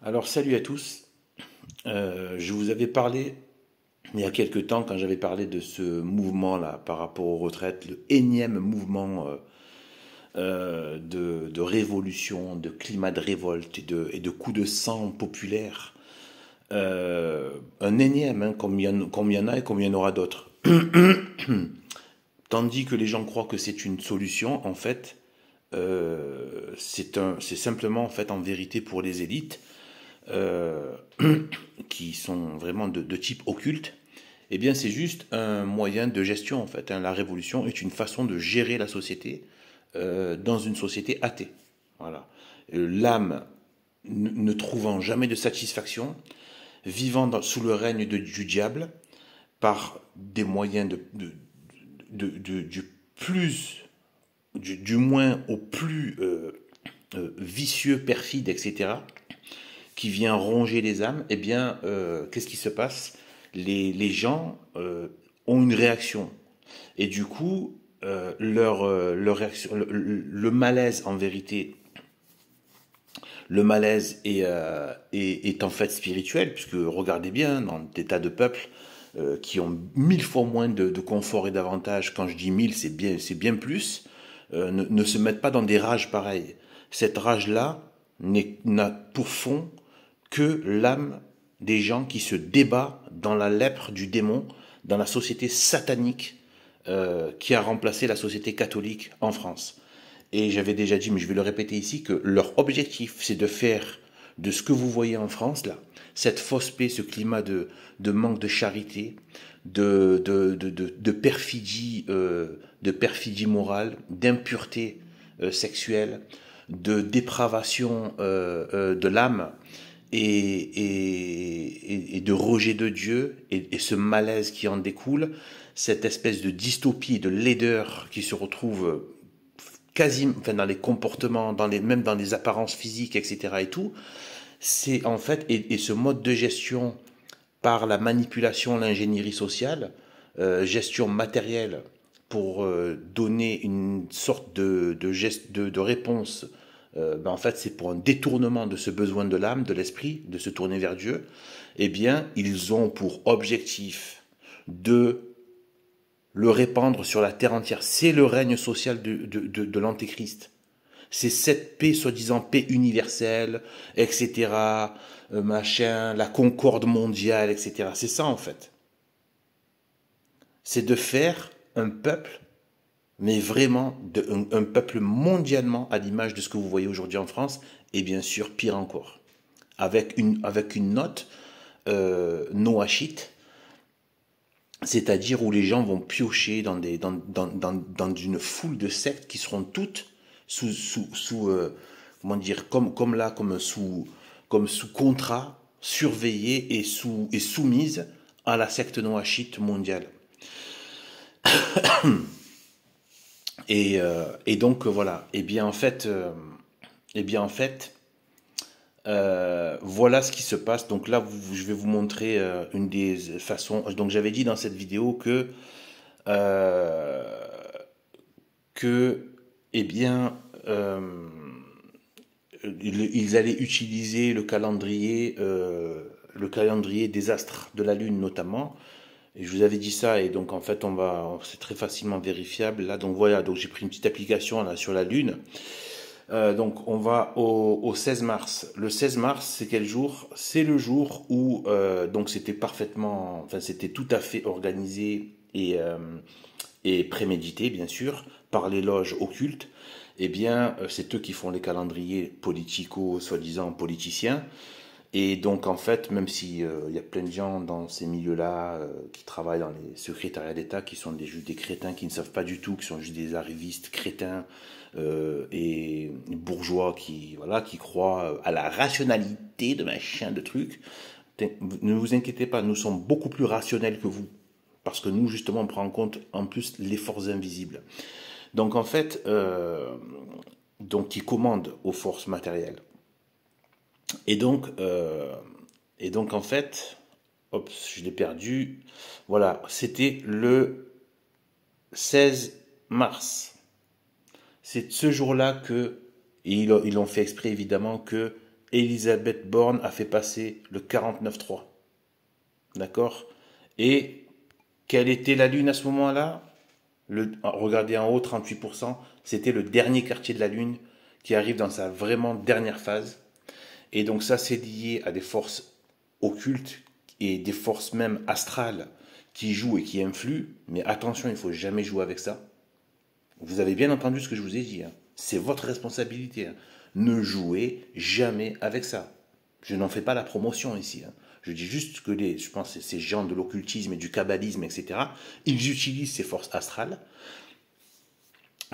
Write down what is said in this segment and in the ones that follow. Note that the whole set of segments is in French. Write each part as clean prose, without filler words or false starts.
Alors salut à tous. Je vous avais parlé il y a quelque temps quand j'avais parlé de ce mouvement-là par rapport aux retraites, le énième mouvement de révolution, de climat de révolte et de coup de sang populaire. Un énième, hein, comme il y en a et comme il y en aura d'autres. Tandis que les gens croient que c'est une solution, en fait, c'est simplement en fait en vérité pour les élites euh, qui sont vraiment de type occulte, eh bien c'est juste un moyen de gestion en fait, hein. La révolution est une façon de gérer la société dans une société athée. Voilà. L'âme ne trouvant jamais de satisfaction, vivant sous le règne du diable, par des moyens du plus, du moins au plus vicieux, perfide, etc., qui vient ronger les âmes, eh bien, qu'est-ce qui se passe? Les gens ont une réaction. Et du coup, leur réaction, le malaise, en vérité, le malaise est en fait spirituel, puisque regardez bien, dans des tas de peuples qui ont 1000 fois moins de confort et d'avantages, quand je dis 1000, c'est bien plus, ne se mettent pas dans des rages pareilles. Cette rage-là n'a pour fond que l'âme des gens qui se débat dans la lèpre du démon, dans la société satanique qui a remplacé la société catholique en France. Et j'avais déjà dit, mais je vais le répéter ici, que leur objectif, c'est de faire de ce que vous voyez en France, là, cette fausse paix, ce climat de manque de charité, de perfidie morale, d'impureté sexuelle, de dépravation de l'âme et de rejet de Dieu et ce malaise qui en découle, cette espèce de dystopie et de laideur qui se retrouve quasi, enfin dans les comportements, même dans les apparences physiques, etc. et tout, c'est en fait, et ce mode de gestion par la manipulation, l'ingénierie sociale, gestion matérielle pour donner une sorte de réponse, ben en fait c'est pour un détournement de ce besoin de l'âme, de l'esprit, de se tourner vers Dieu, eh bien ils ont pour objectif de le répandre sur la terre entière. C'est le règne social de l'antéchrist. C'est cette paix, soi-disant paix universelle, etc., machin, la concorde mondiale, etc. C'est ça en fait. C'est de faire un peuple, mais vraiment un peuple mondialement à l'image de ce que vous voyez aujourd'hui en France, et bien sûr pire encore. Avec une note noachite, c'est-à-dire où les gens vont piocher dans une foule de sectes qui seront toutes comment dire, comme sous contrat, surveillées et soumises à la secte noachite mondiale. Et donc voilà. Voilà ce qui se passe. Donc là, je vais vous montrer une des façons. Donc j'avais dit dans cette vidéo euh, que eh bien, ils allaient utiliser le calendrier des astres de la Lune notamment. Et je vous avais dit ça, et donc en fait, c'est très facilement vérifiable. Là, donc voilà, donc j'ai pris une petite application là sur la Lune. Donc on va au 16 mars. Le 16 mars, c'est quel jour? C'est le jour où donc c'était tout à fait organisé et prémédité, bien sûr, par les loges occultes. Eh bien, c'est eux qui font les calendriers politico, soi-disant politiciens. Et donc, en fait, même si il y a plein de gens dans ces milieux-là qui travaillent dans les secrétariats d'État, qui sont juste des crétins qui ne savent pas du tout, qui sont juste des arrivistes crétins et bourgeois qui, voilà, qui croient à la rationalité de machin, de trucs. Ne vous inquiétez pas, nous sommes beaucoup plus rationnels que vous. Parce que nous, justement, on prend en compte en plus les forces invisibles. Donc, en fait, donc, qui commandent aux forces matérielles. Et donc, euh, et donc en fait, hop, je l'ai perdu. Voilà, c'était le 16 mars. C'est ce jour-là que, et ils l'ont fait exprès évidemment, que Elisabeth Borne a fait passer le 49.3. D'accord? Et quelle était la Lune à ce moment-là? Regardez en haut, 38%, c'était le dernier quartier de la Lune qui arrive dans sa vraiment dernière phase. Et donc ça, c'est lié à des forces occultes et des forces même astrales qui jouent et qui influent. Mais attention, il ne faut jamais jouer avec ça. Vous avez bien entendu ce que je vous ai dit. Hein. C'est votre responsabilité. Hein. Ne jouez jamais avec ça. Je n'en fais pas la promotion ici. Hein. Je dis juste que je pense que ces gens de l'occultisme et du kabbalisme, etc., ils utilisent ces forces astrales.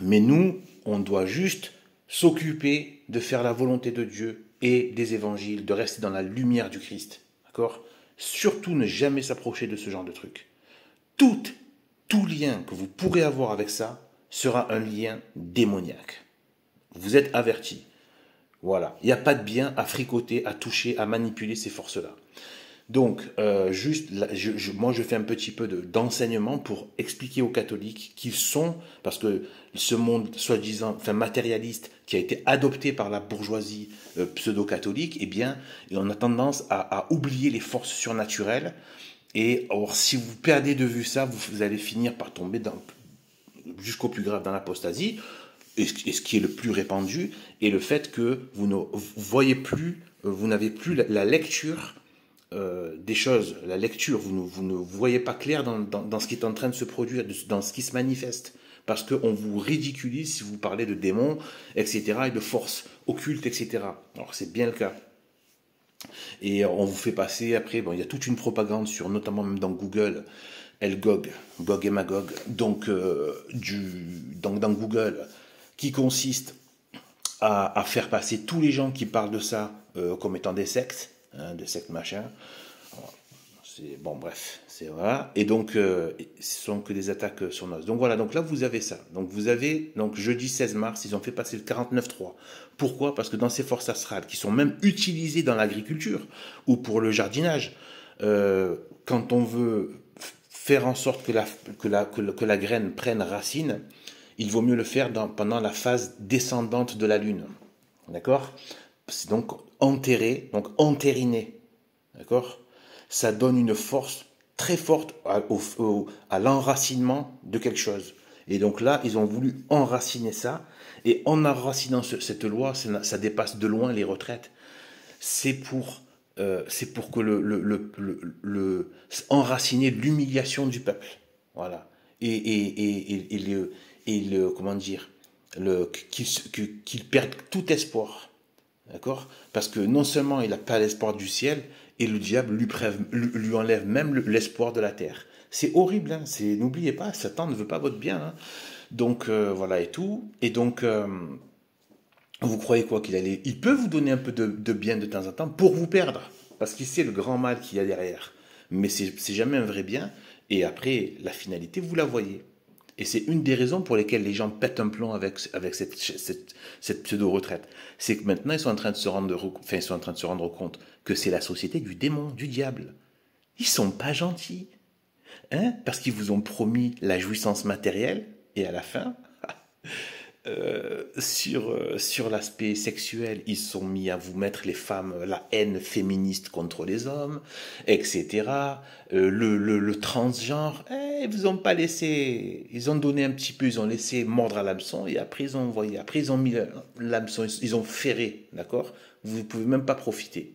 Mais nous, on doit juste s'occuper de faire la volonté de Dieu et des évangiles, de rester dans la lumière du Christ. D'accord? Surtout ne jamais s'approcher de ce genre de truc. Tout lien que vous pourrez avoir avec ça sera un lien démoniaque. Vous êtes avertis. Voilà. Il n'y a pas de bien à fricoter, à toucher, à manipuler ces forces-là. Donc, moi, je fais un petit peu d'enseignement pour expliquer aux catholiques qu'ils sont, parce que ce monde soi-disant, enfin matérialiste, qui a été adopté par la bourgeoisie pseudo-catholique, eh bien, on a tendance à oublier les forces surnaturelles. Et or, si vous perdez de vue ça, vous allez finir par tomber jusqu'au plus grave dans l'apostasie. Et ce qui est le plus répandu est le fait que vous ne voyez plus, vous n'avez plus la lecture des choses, la lecture, vous ne voyez pas clair dans ce qui est en train de se produire, dans ce qui se manifeste. Parce qu'on vous ridiculise si vous parlez de démons, etc., et de forces occultes, etc. Alors c'est bien le cas. Et on vous fait passer, après, bon, il y a toute une propagande sur, notamment même dans Google, Gog et Magog, donc dans Google, qui consiste à faire passer tous les gens qui parlent de ça comme étant des sectes, machin. Bon, bref, c'est voilà. Et donc, ce sont que des attaques sur nos. Donc voilà, donc là vous avez ça. Donc vous avez, donc jeudi 16 mars, ils ont fait passer le 49.3. Pourquoi? Parce que dans ces forces astrales, qui sont même utilisées dans l'agriculture ou pour le jardinage, quand on veut faire en sorte que la graine prenne racine, il vaut mieux le faire pendant la phase descendante de la Lune. D'accord? C'est donc enterrer, donc entériner. D'accord? Ça donne une force très forte à l'enracinement de quelque chose. Et donc là, ils ont voulu enraciner ça. Et en enracinant cette loi, ça dépasse de loin les retraites. C'est pour que enraciner l'humiliation du peuple. Voilà. Comment dire, qu'il perde tout espoir. D'accord? Parce que non seulement il n'a pas l'espoir du ciel, et le diable lui enlève même l'espoir de la terre. C'est horrible, hein? N'oubliez pas, Satan ne veut pas votre bien. Hein? Donc voilà et tout. Et donc, vous croyez quoi il peut vous donner un peu de bien de temps en temps pour vous perdre. Parce qu'il sait le grand mal qu'il y a derrière. Mais c'est jamais un vrai bien. Et après, la finalité, vous la voyez. Et c'est une des raisons pour lesquelles les gens pètent un plomb avec cette pseudo-retraite. C'est que maintenant, ils sont en train de se rendre compte que c'est la société du démon, du diable. Ils sont pas gentils. Hein? Parce qu'ils vous ont promis la jouissance matérielle, et à la fin, sur l'aspect sexuel, ils sont mis à vous mettre les femmes, la haine féministe contre les hommes, etc. Le transgenre, ils vous ont pas laissé, ils ont donné un petit peu, ils ont laissé mordre à l'hameçon et après ils ont envoyé, après ils ont mis l'hameçon, ils ont ferré, d'accord? Vous ne pouvez même pas profiter.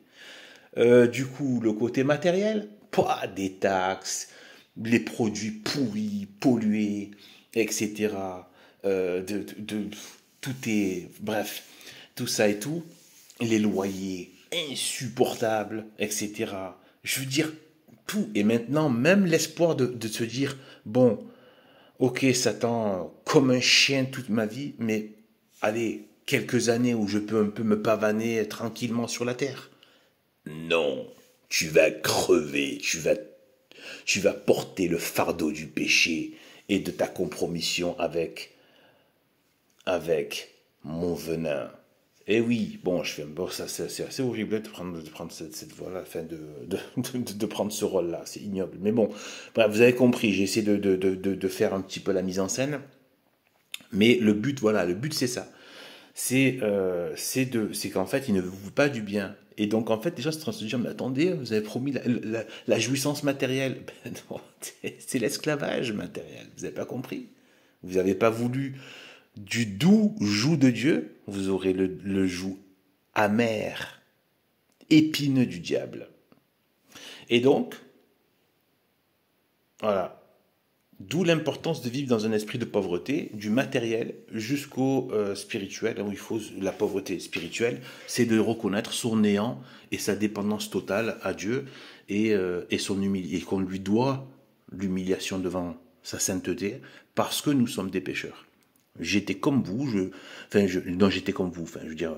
Du coup, le côté matériel, pas des taxes, les produits pourris, pollués, etc. Tout est, bref, tout ça et tout, les loyers insupportables, etc. Je veux dire, tout. Et maintenant, même l'espoir de se dire, bon, ok, Satan, comme un chien toute ma vie, mais allez, quelques années où je peux un peu me pavaner tranquillement sur la terre. Non, tu vas crever, tu vas porter le fardeau du péché et de ta compromission avec mon venin. Et oui, bon, ça c'est assez horrible de prendre cette voie-là, enfin de prendre ce rôle-là, c'est ignoble. Mais bon, bref, vous avez compris, j'ai essayé de faire un petit peu la mise en scène, mais le but, voilà, le but c'est ça. c'est qu'en fait, il ne veut pas du bien. Et donc, en fait, les gens sont en train de se dire, mais attendez, vous avez promis la jouissance matérielle. Ben non, c'est l'esclavage matériel. Vous n'avez pas compris. Vous n'avez pas voulu du doux joug de Dieu, vous aurez le joug amer, épineux du diable. Et donc, voilà. D'où l'importance de vivre dans un esprit de pauvreté, du matériel jusqu'au spirituel, où il faut la pauvreté spirituelle, c'est de reconnaître son néant et sa dépendance totale à Dieu et qu'on lui doit l'humiliation devant sa sainteté parce que nous sommes des pécheurs. J'étais comme vous, non j'étais comme vous, enfin je veux dire,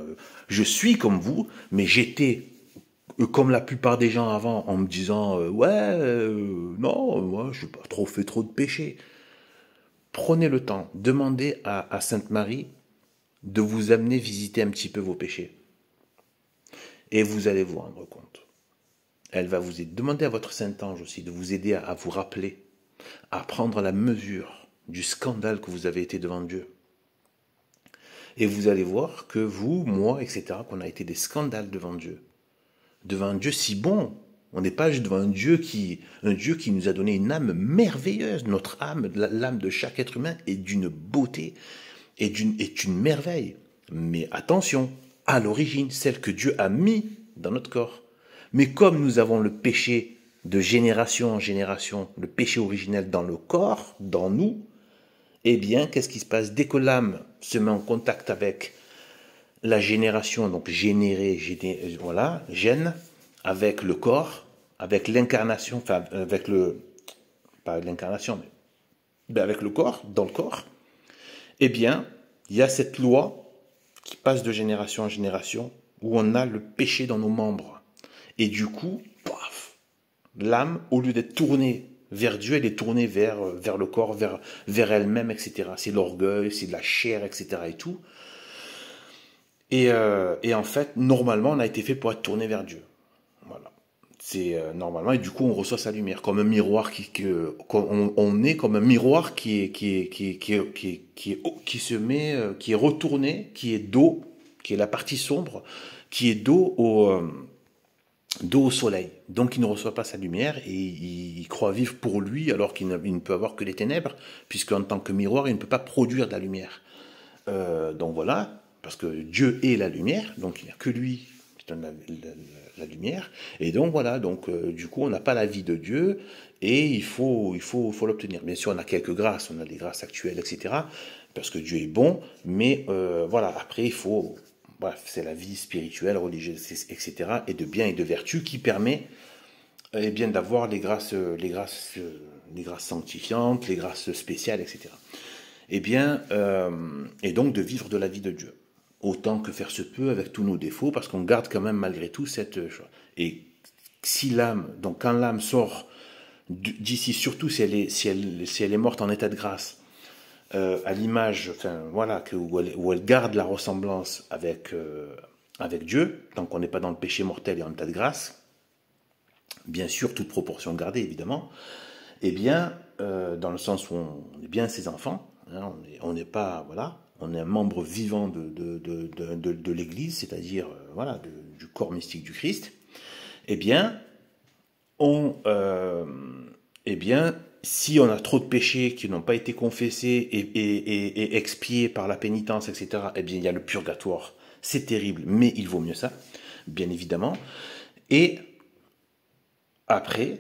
je suis comme vous, mais j'étais comme la plupart des gens avant, en me disant non, moi je n'ai pas trop fait trop de péchés. Prenez le temps, demandez à Sainte Marie de vous amener visiter un petit peu vos péchés. Et vous allez vous rendre compte. Elle va vous aider. Demandez à votre Saint-Ange aussi de vous aider à vous rappeler, à prendre la mesure du scandale que vous avez été devant Dieu. Et vous allez voir que vous, moi, etc., qu'on a été des scandales devant Dieu. Devant un Dieu si bon. On n'est pas juste devant un Dieu qui nous a donné une âme merveilleuse. Notre âme, l'âme de chaque être humain est d'une beauté, est une merveille. Mais attention, à l'origine, celle que Dieu a mis dans notre corps. Mais comme nous avons le péché de génération en génération, le péché originel dans le corps, dans nous, eh bien, qu'est-ce qui se passe? Dès que l'âme se met en contact avec la génération, donc voilà, gène, avec le corps, avec l'incarnation, enfin, pas l'incarnation, mais avec le corps, dans le corps, eh bien, il y a cette loi qui passe de génération en génération, où on a le péché dans nos membres. Et du coup, paf, l'âme, au lieu d'être tournée vers Dieu, elle est tournée vers le corps, vers elle-même, etc. C'est l'orgueil, c'est de la chair, etc. et tout. Et en fait, normalement, on a été fait pour être tourné vers Dieu. Voilà. C'est normalement, et du coup, on reçoit sa lumière comme un miroir on est comme un miroir qui est retourné, qui est dos, qui est la partie sombre, qui est dos au soleil. Donc, il ne reçoit pas sa lumière et il croit vivre pour lui alors qu'il ne peut avoir que les ténèbres, puisqu'en tant que miroir, il ne peut pas produire de la lumière. Donc voilà, parce que Dieu est la lumière, donc il n'y a que lui qui donne la lumière. Et donc voilà, donc du coup, on n'a pas la vie de Dieu et il faut l'obtenir. Bien sûr, on a quelques grâces, on a des grâces actuelles, etc. Parce que Dieu est bon, mais voilà, après, bref, c'est la vie spirituelle, religieuse, etc. et de bien et de vertu qui permet bien d'avoir les grâces sanctifiantes, les grâces spéciales, etc. Eh bien, et donc de vivre de la vie de Dieu, autant que faire se peut avec tous nos défauts, parce qu'on garde quand même malgré tout cette chose. Et donc quand l'âme sort d'ici, surtout si elle est morte en état de grâce, à l'image, enfin voilà, où elle garde la ressemblance avec Dieu, tant qu'on n'est pas dans le péché mortel et en état de grâce, bien sûr, toute proportion gardée évidemment, eh bien, dans le sens où on est bien ses enfants, hein, on n'est pas, voilà, on est un membre vivant de l'Église, c'est-à-dire voilà, du corps mystique du Christ. Eh bien, eh bien, si on a trop de péchés qui n'ont pas été confessés et expiés par la pénitence, etc., eh bien, il y a le purgatoire. C'est terrible, mais il vaut mieux ça, bien évidemment. Et après,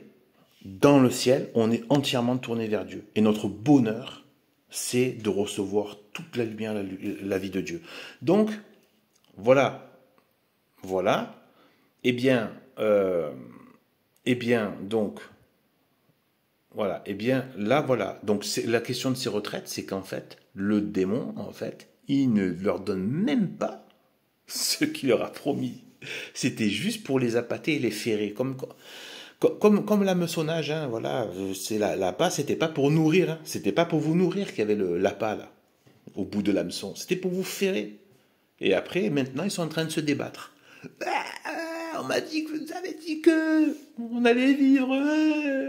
dans le ciel, on est entièrement tourné vers Dieu. Et notre bonheur, c'est de recevoir toute la lumière, la vie de Dieu. Donc, voilà. Eh bien, donc, voilà. Eh bien, là, voilà. Donc, la question de ces retraites, c'est qu'en fait, le démon, en fait, il ne leur donne même pas ce qu'il leur a promis. C'était juste pour les appâter et les ferrer. Comme l'hameçonnage, hein, voilà, c'est l'appât, c'était pas pour nourrir, hein, c'était pas pour vous nourrir qu'il y avait l'appât là, au bout de l'hameçon, c'était pour vous ferrer. Et après, maintenant, ils sont en train de se débattre. On m'a dit que vous avez dit que on allait vivre,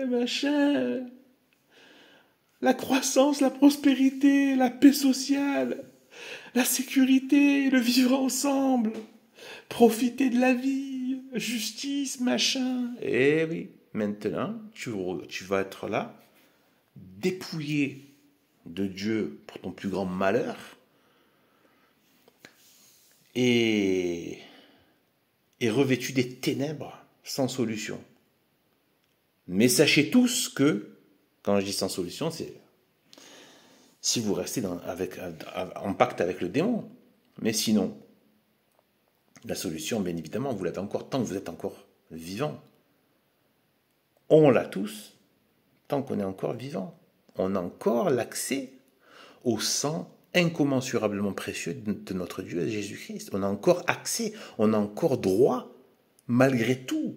machin, la croissance, la prospérité, la paix sociale. la sécurité, le vivre ensemble, profiter de la vie, justice, machin. Eh oui, maintenant, tu vas être là, dépouillé de Dieu pour ton plus grand malheur, et, et revêtu des ténèbres sans solution. Mais sachez tous que, quand je dis sans solution, c'est si vous restez en pacte avec le démon. Mais sinon, la solution, bien évidemment, vous l'avez encore tant que vous êtes encore vivant. On l'a tous tant qu'on est encore vivant. On a encore l'accès au sang incommensurablement précieux de notre Dieu, Jésus-Christ. On a encore accès, on a encore droit, malgré tout,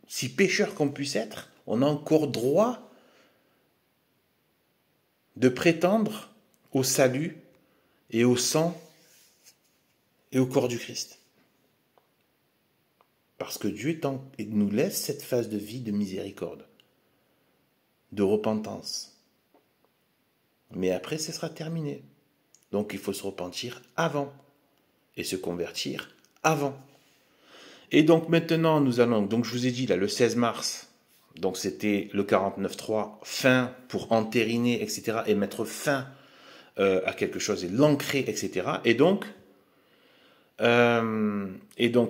si pécheur qu'on puisse être, on a encore droit de prétendre au salut et au sang et au corps du Christ. Parce que Dieu nous laisse cette phase de vie de miséricorde, de repentance. Mais après, ce sera terminé. Donc il faut se repentir avant et se convertir avant. Et donc maintenant, nous allons, donc je vous ai dit là, le 16 mars, donc c'était le 49.3, fin pour entériner, etc., et mettre fin à quelque chose et l'ancrer, etc. Et donc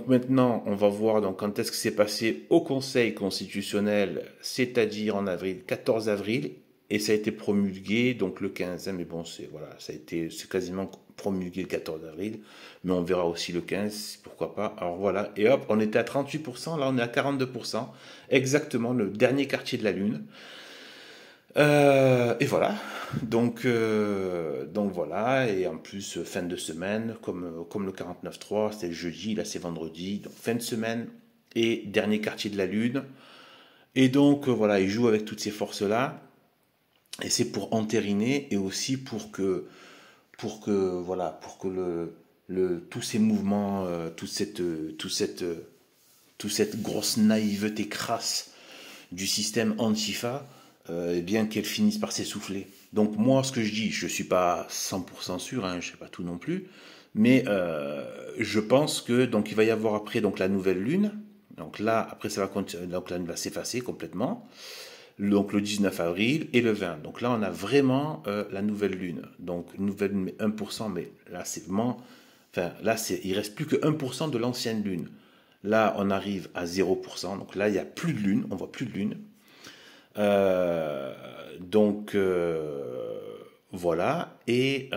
maintenant, on va voir donc quand est-ce que c'est passé au Conseil constitutionnel, c'est-à-dire en avril, 14 avril, et ça a été promulgué donc le 15, mais bon, c'est quasiment promulgué le 14 avril, mais on verra aussi le 15, pourquoi pas. Alors voilà, et hop, on était à 38%, là on est à 42%, exactement le dernier quartier de la Lune. Et voilà, donc voilà, et en plus fin de semaine, comme le 49.3, c'est jeudi, là c'est vendredi, donc fin de semaine et dernier quartier de la Lune. Et donc voilà, il joue avec toutes ces forces-là, et c'est pour entériner et aussi pour que tous ces mouvements, toute cette grosse naïveté crasse du système Antifa, eh bien qu'elle finisse par s'essouffler. Donc moi, ce que je dis, je ne suis pas 100% sûr, hein, je ne sais pas tout non plus, mais je pense que donc il va y avoir après donc la nouvelle lune. Donc là, après ça va continuer, donc la lune va s'effacer complètement. Donc le 19 avril et le 20. Donc là, on a vraiment la nouvelle lune. Donc nouvelle lune, mais 1%, mais là c'est vraiment, enfin là il reste plus que 1% de l'ancienne lune. Là, on arrive à 0%. Donc là, il n'y a plus de lune, on voit plus de lune. Donc voilà, et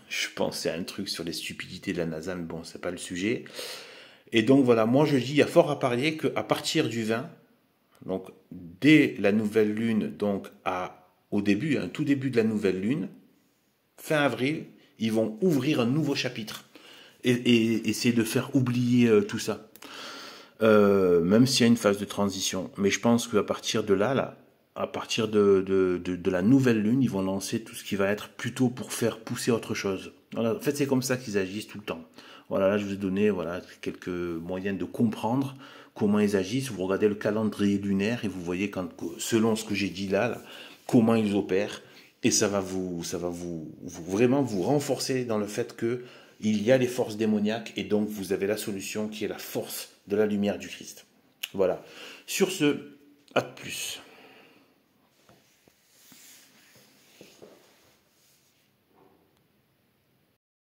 je pensais à un truc sur les stupidités de la NASA, mais bon, c'est pas le sujet. Et donc voilà, moi je dis, il y a fort à parier qu'à partir du 20, donc dès la nouvelle lune, donc au début, un tout début de la nouvelle lune, fin avril, ils vont ouvrir un nouveau chapitre et essayer de faire oublier tout ça. Même s'il y a une phase de transition. Mais je pense qu'à partir de là, à partir de la nouvelle lune, ils vont lancer tout ce qui va être plutôt pour faire pousser autre chose. Voilà. En fait, c'est comme ça qu'ils agissent tout le temps. Voilà, là, je vous ai donné quelques moyens de comprendre comment ils agissent. Vous regardez le calendrier lunaire et vous voyez selon ce que j'ai dit là, comment ils opèrent. Et ça va vraiment vous renforcer dans le fait que il y a les forces démoniaques et donc vous avez la solution qui est la force de la lumière du Christ. Voilà. Sur ce, à de plus.